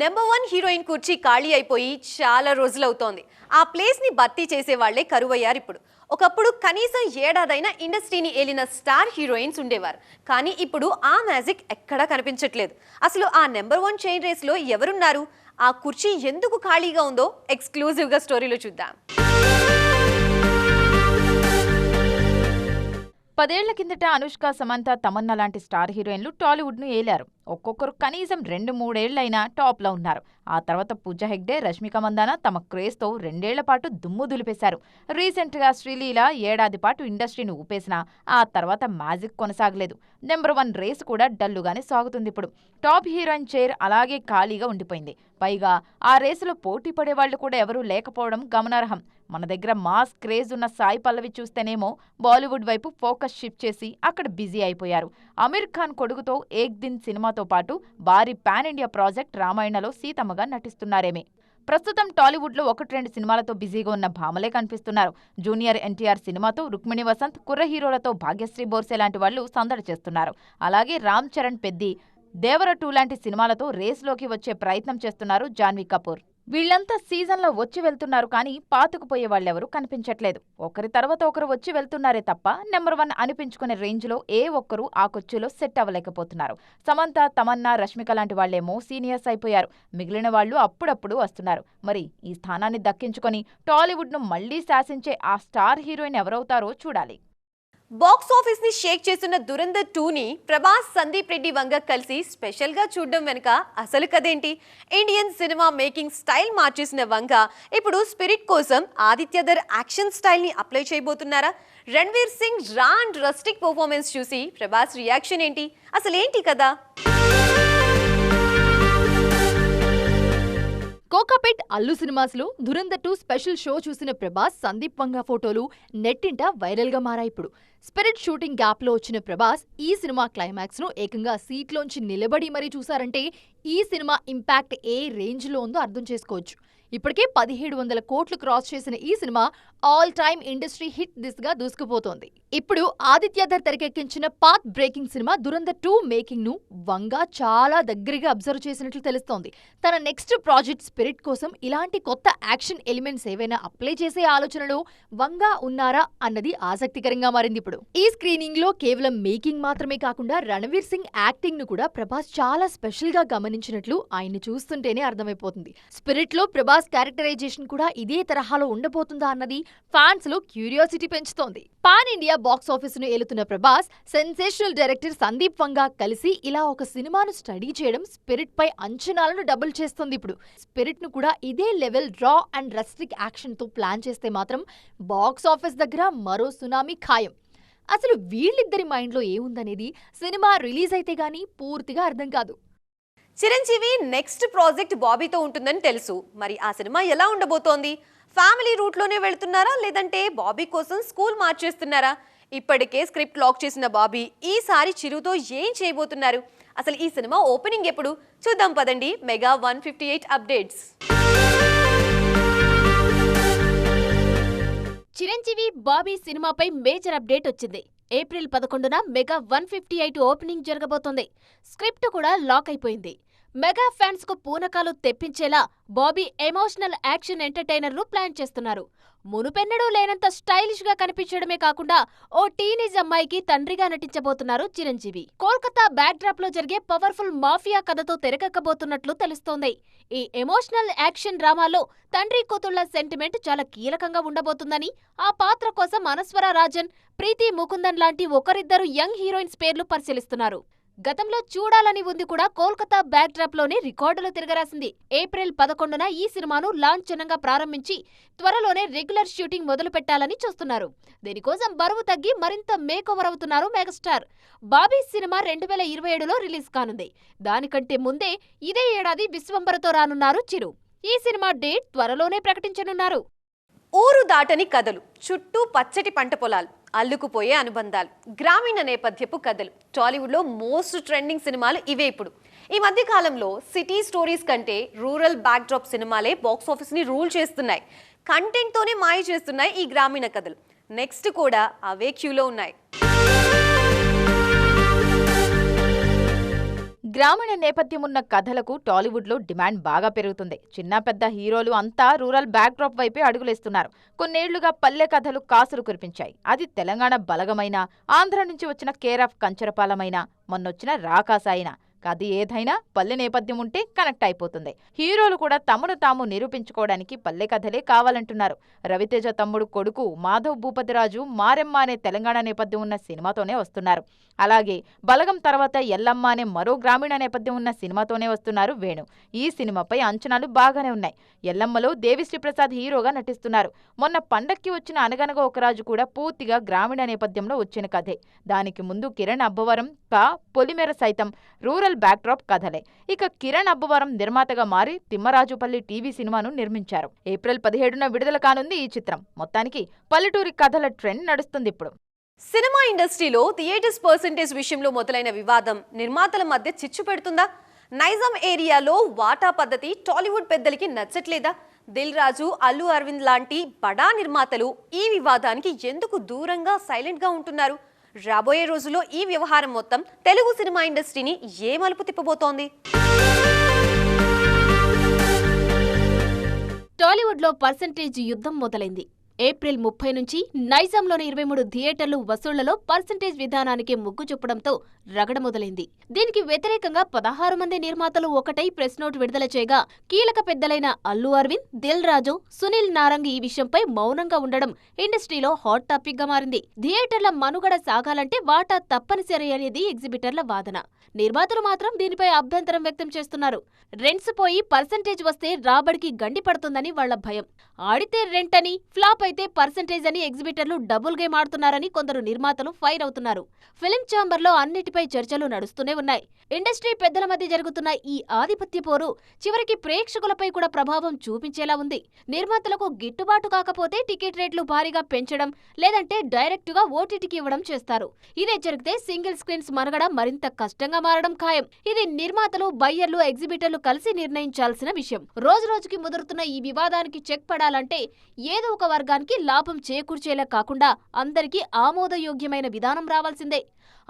Number 1 heroine కుర్చీ ఖాళీ అయిపోయి చాలా రోజులవుతోంది. ఆ ప్లేస్ ని భర్తీ చేసే వాళ్లే కరువయ్యారు ఇప్పుడు. ఒకప్పుడు కనీసం ఏడాదైనా ఇండస్ట్రీని ఏలిన స్టార్ హీరోయిన్స్ ఉండేవారు. కానీ ఇప్పుడు ఆ మ్యాజిక్ ఎక్కడా కనిపించట్లేదు. అసలు ఆ నెంబర్ 1 చైన్ రేస్ లో ఎవరున్నారు? ఆ కుర్చీ ఎందుకు ఖాళీగా ఉందో ఎక్స్క్లూజివ్ గా స్టోరీలో చూద్దాం. 10 ఏళ్ల కిందట అనుష్క, సమంత, తమన్నా లాంటి స్టార్ హీరోయిన్లు టాలీవుడ్ ను ఏలారు. ఒక్కొక్కరు కనీసం 2-3 ఏళ్లైనా టాప్ లో ఉన్నారు. ఆ తర్వాత పూజా హెగ్డే, రష్మిక మందాన తమ క్రేజ్ తో 2 ఏళ్ల పాటు దుమ్ము దులిపేశారు. రీసెంట్ గా శ్రీలీల ఏడాది పాటు ఇండస్ట్రీని ఊపేసినా ఆ తర్వాత మ్యాజిక్ కొనసాగలేదు. నెంబర్ 1 రేస్ కూడా డల్లుగానే సాగుతుంది. ఇప్పుడు టాప్ హీరోయిన్ చైర్ అలాగే ఖాళీగా ఉండిపోయింది. పైగా ఆ రేసులో పోటీ పడేవాళ్లు కూడా ఎవరూ లేకపోవడం గమనార్హం. మన దగ్గర మాస్ క్రేజ్ ఉన్న సాయి పల్లవి చూస్తేనేమో బాలీవుడ్ వైపు ఫోకస్ షిఫ్ట్ చేసి అక్కడ బిజీ అయిపోయారు. అమీర్ ఖాన్ కొడుకుతో ఏక్ దిన్ సినిమాతో పాటు భారీ పాన్ ఇండియా ప్రాజెక్ట్ రామాయణలో సీతమ్మగా నటిస్తున్నారేమే. ప్రస్తుతం టాలీవుడ్ లో 1-2 సినిమాలతో బిజీగా ఉన్న భామలే కనిపిస్తున్నారు. జూనియర్ ఎన్టీఆర్ సినిమాతో రుక్మిణి వసంత్, కుర్ర హీరోలతో భాగ్యశ్రీ బోర్సే లాంటి వాళ్లు సందడి చేస్తున్నారు. అలాగే రామ్ చరణ్ పెద్ది, దేవర 2 లాంటి సినిమాలతో రేస్లోకి వచ్చే ప్రయత్నం చేస్తున్నారు జాన్వీ కపూర్. వీళ్లంతా సీజన్లో వచ్చి వెళ్తున్నారు, కానీ పాతుకుపోయే వాళ్ళెవరూ కనిపించట్లేదు. ఒకరి తర్వాత ఒకరు వచ్చి వెళ్తున్నారే తప్ప నెంబర్ 1 అనిపించుకునే రేంజ్లో ఏ ఒక్కరూ ఆ కొచ్చులో సెట్ అవ్వలేకపోతున్నారు. సమంత, తమన్నా, రష్మిక లాంటి వాళ్లేమో సీనియర్స్ అయిపోయారు. మిగిలిన వాళ్లు అప్పుడప్పుడు వస్తున్నారు. మరి ఈ స్థానాన్ని దక్కించుకొని టాలీవుడ్ను మళ్లీ శాసించే ఆ స్టార్ హీరోయిన్ ఎవరవుతారో చూడాలి. బాక్స్ ఆఫీస్ ని షేక్ చేస్తున్న దురంధర్ 2ని ప్రభాస్, సందీప్ రెడ్డి వంగ కలిసి స్పెషల్ గా చూడడం వెనుక అసలు కదేంటి? ఇండియన్ సినిమా మేకింగ్ స్టైల్ మార్చేసిన వంగ ఇప్పుడు స్పిరిట్ కోసం ఆదిత్యధర్ యాక్షన్ స్టైల్ ని అప్లై చేయబోతున్నారా? రణ్వీర్ సింగ్ రా అండ్ రస్టిక్ పర్ఫార్మెన్స్ చూసి ప్రభాస్ రియాక్షన్ ఏంటి? అసలేంటి కదా? కోకాపేట్ అల్లు సినిమాస్ లో దురంధర్ 2 స్పెషల్ షో చూసిన ప్రభాస్, సందీప్ వంగ ఫోటోలు నెట్టింట వైరల్ గా మారాయి. ఇప్పుడు స్పిరిట్ షూటింగ్ గ్యాప్ లో వచ్చిన ప్రభాస్ ఈ సినిమా క్లైమాక్స్ ను ఏకంగా సీట్లోంచి నిలబడి మరీ చూసారంటే ఈ సినిమా ఇంపాక్ట్ ఏ రేంజ్ లో ఉందో అర్థం చేసుకోవచ్చు. ఇప్పటికే 1700 కోట్లు క్రాస్ చేసిన ఈ cinema all time industry hit దిశగా దూసుకుపోతోంది. ఇప్పుడు ఆదిత్యధర్ తెరకెక్కించిన path breaking cinema Dhurandhar 2 making ను వంగ చాలా దగ్గరగా అబ్జర్వ్ చేసినట్లు తెలుస్తోంది. తన నెక్స్ట్ ప్రాజెక్ట్ స్పిరిట్ కోసం ఇలాంటి కొత్త యాక్షన్ ఎలిమెంట్స్ ఏవైనా అప్లై చేసే ఆలోచనలో వంగ ఉన్నారా అన్నది ఆసక్తికరంగా మారింది. ఇప్పుడు ఈ స్క్రీనింగ్ లో కేవలం మేకింగ్ మాత్రమే కాకుండా రణవీర్ సింగ్ యాక్టింగ్ ను కూడా ప్రభాస్ చాలా స్పెషల్ గా గమనించినట్లు ఆయన్ని చూస్తుంటేనే అర్థమైపోతుంది. స్పిరిట్ లో ప్రభాస్ క్యారెక్టరైజేషన్ కూడా ఇదే తరహాలో ఉండబోతుందా అన్నది ఫ్యాన్స్ లో క్యూరియాసిటీ పెంచుతోంది. పాన్ ఇండియా బాక్స్ ఆఫీస్ ను ఏలుతున్న ప్రభాస్, సెన్సేషనల్ డైరెక్టర్ సందీప్ వంగ కలిసి ఇలా ఒక సినిమాను స్టడీ చేయడం స్పిరిట్ పై అంచనాలను డబుల్ చేస్తుంది. ఇప్పుడు స్పిరిట్ ను కూడా ఇదే లెవెల్ రా అండ్ రస్టిక్ యాక్షన్ తో ప్లాన్ చేస్తే మాత్రం బాక్స్ ఆఫీస్ దగ్గర మరో సునామీ ఖాయం. అసలు వీళ్ళిద్దరి మైండ్లో ఏముందనేది సినిమా రిలీజ్ అయితే గానీ పూర్తిగా అర్థం కాదు. చిరంజీవి నెక్స్ట్ ప్రాజెక్ట్ బాబీతో ఉంటుందని తెలుసు. మరి ఆ సినిమా ఎలా ఉండబోతోంది? ఫ్యామిలీ రూట్లోనే వెళ్తున్నారా, లేదంటే బాబీ కోసం స్కూల్ మార్చేస్తున్నారా? ఇప్పటికే స్క్రిప్ట్ లాక్ చేసిన బాబీ ఈసారి చిరుతో ఏం చేయబోతున్నారు? అసలు ఈ సినిమా ఓపెనింగ్ ఎప్పుడు? చూద్దాం పదండి. Mega 158 updates. చిరంజీవి బాబీ సినిమాపై మేజర్ అప్డేట్ వచ్చింది. ఏప్రిల్ 11న మెగా 158 ఓపెనింగ్ జరగబోతోంది. స్క్రిప్ట్ కూడా లాక్ అయిపోయింది. మెగా ఫ్యాన్స్ కు పూనకాలు తెప్పించేలా బాబీ ఎమోషనల్ యాక్షన్ ఎంటర్టైనర్ ను ప్లాన్ చేస్తున్నారు. మునుపెన్నడూ లేనంత స్టైలిష్ గా కనిపించడమే కాకుండా ఓ టీనేజ్ అమ్మాయికి తండ్రిగా నటించబోతున్నారు చిరంజీవి. కోల్కతా బ్యాక్ డ్రాప్ లో జరిగే పవర్ఫుల్ మాఫియా కథతో తెరకెక్కబోతున్నట్లు తెలుస్తోంది. ఈ ఎమోషనల్ యాక్షన్ డ్రామాలో తండ్రి కూతుళ్ల సెంటిమెంట్ చాలా కీలకంగా ఉండబోతుందని, ఆ పాత్ర కోసం అనస్వర రాజన్, ప్రీతి ముకుందన్ లాంటి ఒకరిద్దరు యంగ్ హీరోయిన్స్ పేర్లు పరిశీలిస్తున్నారు. గతంలో చూడాలని ఉంది కూడా కోల్కతా బ్యాక్ డ్రాప్ లోనే రికార్డులు తిరగరాసింది. ఏప్రిల్ 11న ఈ సినిమాను లాంఛనంగా ప్రారంభించి త్వరలోనే రెగ్యులర్ షూటింగ్ మొదలు పెట్టాలని చూస్తున్నారు. దీనికోసం బరువు తగ్గి మరింత మేకోవర్ అవుతున్నారు మెగాస్టార్. బాబీ సినిమా 2027లో రిలీజ్ కానుంది. దానికంటే ముందే ఇదే ఏడాది విశ్వంబరతో రానున్నారు చిరు. ఈ సినిమా డేట్ త్వరలోనే ప్రకటించనున్నారు. ఊరు దాటని కథలు, చుట్టూ పచ్చటి పంట పొలాలు, అల్లుకుపోయే అనుబంధాలు, గ్రామీణ నేపథ్యపు కథలు. టాలీవుడ్లో మోస్ట్ ట్రెండింగ్ సినిమాలు ఇవే. ఇప్పుడు ఈ మధ్య కాలంలో సిటీ స్టోరీస్ కంటే రూరల్ బ్యాక్డ్రాప్ సినిమాలే బాక్స్ ఆఫీస్ని రూల్ చేస్తున్నాయి. కంటెంట్తోనే మాయ చేస్తున్నాయి ఈ గ్రామీణ కథలు. నెక్స్ట్ కూడా అవే క్యూలో ఉన్నాయి. గ్రామీణ నేపథ్యం ఉన్న కథలకు టాలీవుడ్లో డిమాండ్ బాగా పెరుగుతుంది. చిన్న పెద్ద హీరోలు అంతా రూరల్ బ్యాక్డ్రాప్ వైపే అడుగులేస్తున్నారు. కొన్నేళ్లుగా పల్లె కథలు కాసులు కురిపించాయి. అది తెలంగాణ బలగమైన, ఆంధ్ర నుంచి వచ్చిన కేర్ ఆఫ్ కంచరపాలమైన, మొన్నొచ్చిన రాకాసాయిన. కథ ఏదైనా పల్లె నేపథ్యం ఉంటే కనెక్ట్ అయిపోతుంది. హీరోలు కూడా తమను తాము నిరూపించుకోవడానికి పల్లె కథలే కావాలంటున్నారు. రవితేజ తమ్ముడు కొడుకు మాధవ్ భూపతిరాజు మారెమ్మ అనే తెలంగాణ నేపథ్యం ఉన్న సినిమాతోనే వస్తున్నారు. అలాగే బలగం తర్వాత ఎల్లమ్మ అనే మరో గ్రామీణ నేపథ్యం ఉన్న సినిమాతోనే వస్తున్నారు వేణు. ఈ సినిమాపై అంచనాలు బాగానే ఉన్నాయి. ఎల్లమ్మలో దేవిశ్రీ ప్రసాద్ హీరోగా నటిస్తున్నారు. మొన్న పండక్కి వచ్చిన అనగనగా ఒక రాజు కూడా పూర్తిగా గ్రామీణ నేపథ్యంలో వచ్చిన కథే. దానికి ముందు కిరణ్ అబ్బవరం పొలిమేర సైతం రూరల్ బ్యాక్డ్రాప్ కథలే. ఇక కిరణ్ అబ్బవరం నిర్మాతగా మారి తిమ్మరాజుపల్లి టీవీ సినిమాను నిర్మించారు. ఏప్రిల్ 17న విడుదల కానుంది ఈ చిత్రం. మొత్తానికి పల్లెటూరి కథల ట్రెండ్ నడుస్తుంది ఇప్పుడు. సినిమా ఇండస్ట్రీలో థియేటర్స్ పర్సెంటేజ్ విషయంలో మొదలైన వివాదం నిర్మాతల మధ్య చిచ్చు పెడుతుందా? నైజాం ఏరియాలో వాటా పద్ధతి టాలీవుడ్ పెద్దలకి నచ్చట్లేదా? దిల్ రాజు, అల్లు అరవింద్ లాంటి బడా నిర్మాతలు ఈ వివాదానికి ఎందుకు దూరంగా సైలెంట్ గా ఉంటున్నారు? రాబోయే రోజుల్లో ఈ వ్యవహారం మొత్తం తెలుగు సినిమా ఇండస్ట్రీని ఏ మలుపు తిప్పబోతోంది? టాలీవుడ్లో పర్సెంటేజ్ యుద్ధం మొదలైంది. ఏప్రిల్ 30 నుంచి నైజాంలోని 23 థియేటర్లు వసూళ్లలో పర్సెంటేజ్ విధానానికి మొగ్గు చూపడంతో రగడ మొదలైంది. దీనికి వ్యతిరేకంగా 16 మంది నిర్మాతలు ఒకటై ప్రెస్ నోట్ విడుదల చేయగా, కీలక పెద్దలైన అల్లు అరవింద్, దిల్ రాజు, సునీల్ నారంగ్ ఈ విషయంపై మౌనంగా ఉండడం ఇండస్ట్రీలో హాట్ టాపిక్ గా మారింది. థియేటర్ల మనుగడ సాగాలంటే వాటా తప్పనిసరి అనేది ఎగ్జిబిటర్ల వాదన. నిర్మాతలు మాత్రం దీనిపై అభ్యంతరం వ్యక్తం చేస్తున్నారు. రెంట్స్ పోయి పర్సెంటేజ్ వస్తే రాబడికి గండి పడుతుందని వాళ్ల భయం. ఆడితే రెంట్ అని, ఫ్లాప్ అయితే పర్సెంటేజ్ అని ఎగ్జిబిటర్లు డబుల్ గేమ్ ఆడుతున్నారని కొందరు నిర్మాతలు ఫైర్ అవుతున్నారు. ఫిలిం ఛాంబర్లో అన్నిటిపై చర్చలు నడుస్తూనే ఉన్నాయి. ఇండస్ట్రీ పెద్దల మధ్య జరుగుతున్న ఈ ఆధిపత్య పోరు చివరికి ప్రేక్షకులపై కూడా ప్రభావం చూపించేలా ఉంది. నిర్మాతలకు గిట్టుబాటు కాకపోతే టికెట్ రేట్లు భారీగా పెంచడం, లేదంటే డైరెక్టుగా ఓటీటీకి ఇవ్వడం చేస్తారు. ఇదే జరిగితే సింగిల్ స్క్రీన్స్ మనుగడ మరింత కష్టంగా మారడం ఖాయం. ఇది నిర్మాతలు, బయ్యర్లు, ఎగ్జిబిటర్లు కలిసి నిర్ణయించాల్సిన విషయం. రోజురోజుకి ముదురుతున్న ఈ వివాదానికి చెక్ పడాలంటే ఏదో ఒక వర్గానికి లాభం చేకూర్చేలా కాకుండా అందరికీ ఆమోదయోగ్యమైన విధానం రావాల్సిందే.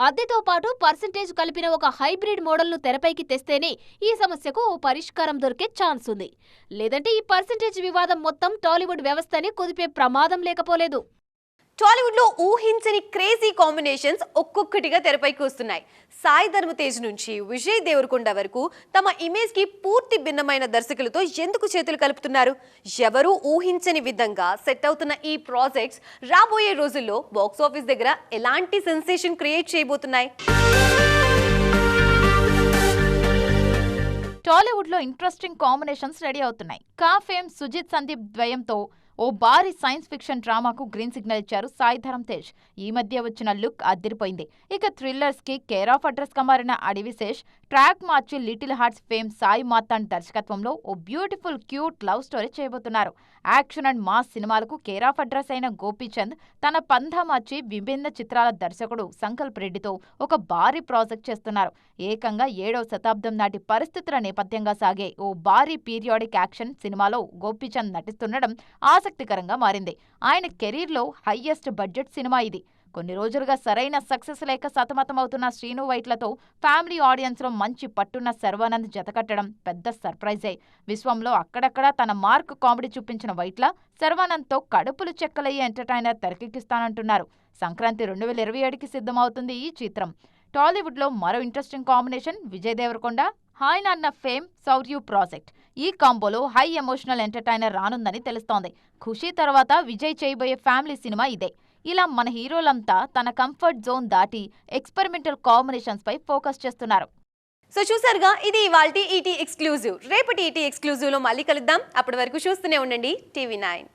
అద్దెతో పాటు పర్సెంటేజ్ కలిపిన ఒక హైబ్రిడ్ మోడల్ను తెరపైకి తెస్తేనే ఈ సమస్యకు ఓ పరిష్కారం దొరికే ఛాన్స్ ఉంది. లేదంటే ఈ పర్సెంటేజ్ వివాదం మొత్తం టాలీవుడ్ వ్యవస్థని కుదిపే ప్రమాదం లేకపోలేదు. టాలీవుడ్ లో ఊహించని క్రేజీ కాంబినేషన్స్ ఒక్కొక్కటిగా తెరపైకి వస్తున్నాయి. సాయి ధర్మ తేజ్ నుంచి విజయ్ దేవరకొండ వరకు తమ ఇమేజ్ కి పూర్తి భిన్నమైన దర్శకులతో ఎందుకు చేతులు కలుపుతున్నారు? ఎవరూ ఊహించని విధంగా సెట్ అవుతున్న ఈ ప్రాజెక్ట్స్ రాబోయే రోజుల్లో బాక్స్ ఆఫీస్ దగ్గర ఎలాంటి సెన్సేషన్ క్రియేట్ చేయబోతున్నాయి? టాలీవుడ్ లో ఇంట్రెస్టింగ్ కాంబినేషన్స్ రెడీ అవుతున్నాయి. ఫేమ్ సుజిత్ సందీప్ ద్వయంతో ఓ భారీ సైన్స్ ఫిక్షన్ డ్రామాకు గ్రీన్ సిగ్నల్ ఇచ్చారు సాయి ధరమ్ తేజ్. ఈ మధ్య వచ్చిన లుక్ అదిరిపోయింది. ఇక థ్రిల్లర్స్ కి కేర్ ఆఫ్ అడ్రస్ గా మారిన అడివిశేష్ ట్రాక్ మార్చి లిటిల్ హార్ట్స్ ఫేమ్ సాయి మాతాండ్ దర్శకత్వంలో ఓ బ్యూటిఫుల్ క్యూట్ లవ్ స్టోరీ చేయబోతున్నారు. యాక్షన్ అండ్ మాస్ సినిమాలకు కేర్ ఆఫ్ అడ్రస్ అయిన గోపీచంద్ తన పంధా మార్చి విభిన్న చిత్రాల దర్శకుడు సంకల్ప్ రెడ్డితో ఒక భారీ ప్రాజెక్ట్ చేస్తున్నారు. ఏకంగా 7వ శతాబ్దం నాటి పరిస్థితుల నేపథ్యంగా సాగే ఓ భారీ పీరియాడిక్ యాక్షన్ సినిమాలో గోపీచంద్ నటిస్తుండడం ఆసక్తికరంగా మారింది. ఆయన కెరీర్లో హైయెస్ట్ బడ్జెట్ సినిమా ఇది. కొన్ని రోజులుగా సరైన సక్సెస్ లేక సతమతమవుతున్న శ్రీను వైట్లతో ఫ్యామిలీ ఆడియన్స్లో మంచి పట్టున్న శర్వానంద్ జతకట్టడం పెద్ద సర్ప్రైజే. విశ్వంలో అక్కడక్కడా తన మార్క్ కామెడీ చూపించిన వైట్ల శర్వానంద్తో కడుపులు చెక్కలయ్యే ఎంటర్టైనర్ తెరకెక్కిస్తానంటున్నారు. సంక్రాంతి 2027కి సిద్ధమవుతుంది ఈ చిత్రం. టాలీవుడ్లో మరో interesting combination Vijay Deverakonda, hi Nanna fame Shouryuv project. ఈ కాంబోలో హై ఎమోషనల్ ఎంటర్టైనర్ రానుందని తెలుస్తోంది. ఖుషీ తర్వాత విజయ్ చేయబోయే ఫ్యామిలీ సినిమా ఇదే. ఇలా మన హీరోలంతా తన కంఫర్ట్ జోన్ దాటి ఎక్స్పెరిమెంటల్ కాంబినేషన్స్ పై ఫోకస్ చేస్తున్నారు. సో చూసారుగా, ఇది ఇవాల్టి ఈటీ ఎక్స్క్లూజివ్. రేపటి ఈటీ ఎక్స్క్లూజివ్ లో మళ్ళీ కలుద్దాం. అప్పటి వరకు చూస్తూనే ఉండండి టీవీ 9.